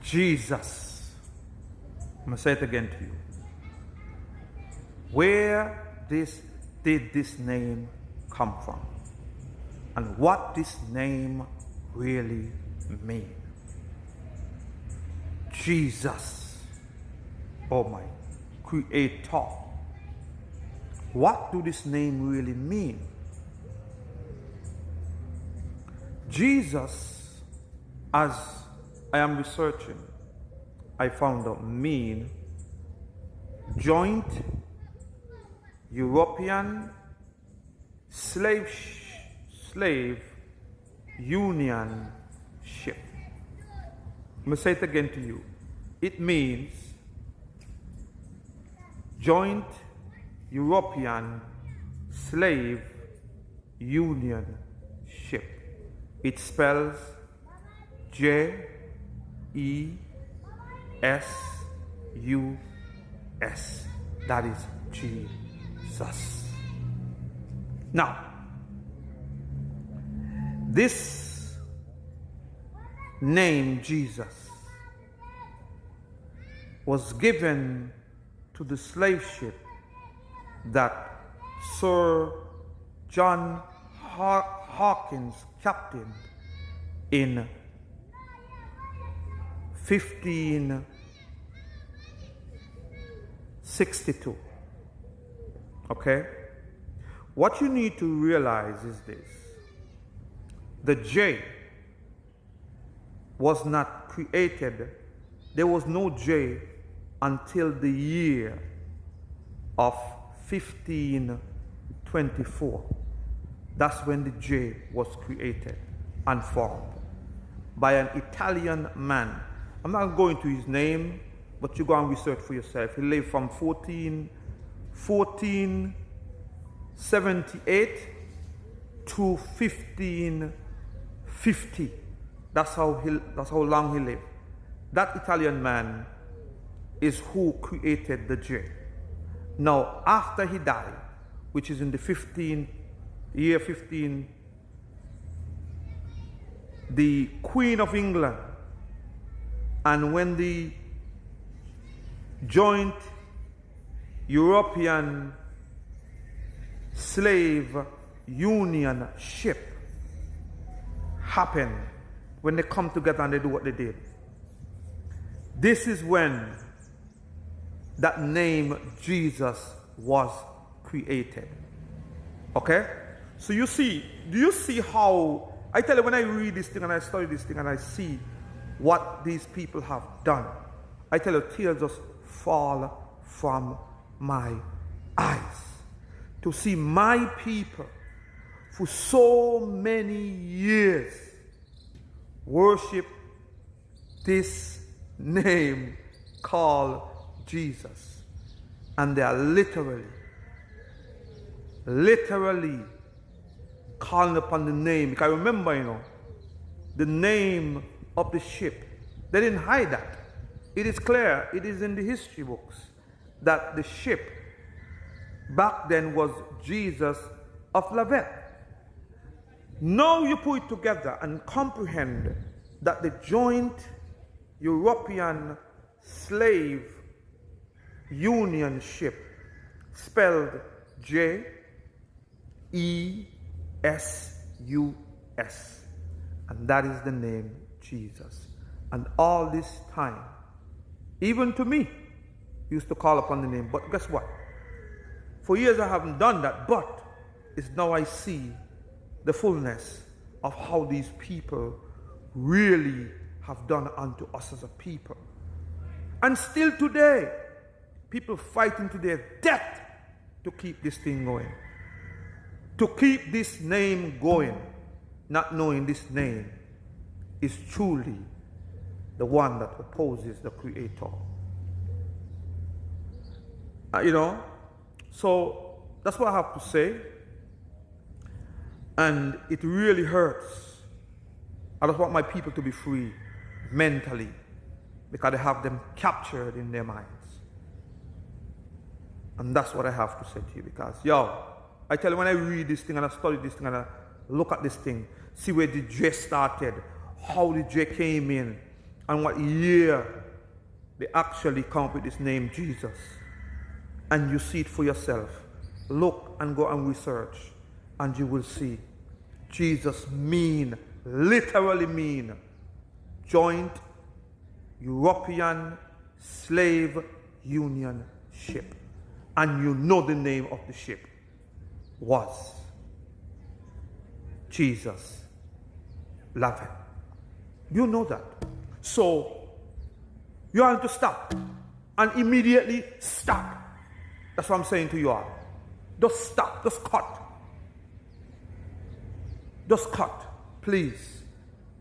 Jesus. I'm going to say it again to you. Where did this name come from? And what this name really mean? Jesus, oh my Creator. What do this name really mean? Jesus, as I am researching, I found out mean joint European slave union ship. I'm going to say it again to you. It means joint European slave union ship. It spells J-E-S-U-S. That is Jesus. Now, this name Jesus was given to the slave ship that Sir John Hawkins captained in 1562. Okay? What you need to realize is this. The J was not created. There was no J until the year of 1524. That's when the J was created and formed by an Italian man. I'm not going to his name, but you go and research for yourself. He lived from 1478 to 1550. That's how long he lived. That Italian man is who created the J. Now, after he died, which is in the year 15, the Queen of England, and when the joint European slave union ship happened, when they come together and they do what they did, this is when that name Jesus was created. Okay? So you see, do you see how, I tell you, when I read this thing and I study this thing and I see what these people have done, I tell you, tears just fall from my eyes. To see my people for so many years worship this name called Jesus. And they are literally calling upon the name. Because remember, the name of the ship. They didn't hide that. It is clear, it is in the history books, that the ship back then was Jesus of Lavette. Now you put it together and comprehend that the joint European slave union ship, spelled J-E-S-U-S, and that is the name Jesus. And all this time, even to me, used to call upon the name. But guess what? For years I haven't done that, but it's now I see the fullness of how these people really have done unto us as a people. And still today, people fighting to their death to keep this thing going. To keep this name going, not knowing this name is truly the one that opposes the Creator. So that's what I have to say. And it really hurts. I just want my people to be free mentally, because they have them captured in their minds. And that's what I have to say to you, because, I tell you, when I read this thing and I study this thing and I look at this thing, see where the J started, how the J came in, and what year they actually come up with this name Jesus. And you see it for yourself. Look and go and research, and you will see. Jesus literally mean, Joint European Slave Union Ship. And you know the name of the ship was Jesus Loving. You know that. So you have to stop, and immediately stop. That's what I'm saying to you all. Just stop, just cut. Just cut. Please.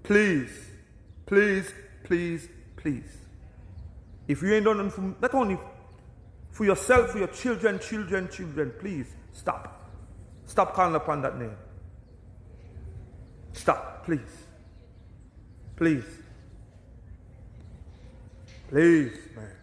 Please. Please, please, please. If you ain't done anything, not only for yourself, for your children, please stop. Stop calling upon that name. Stop, please. Please. Please, man.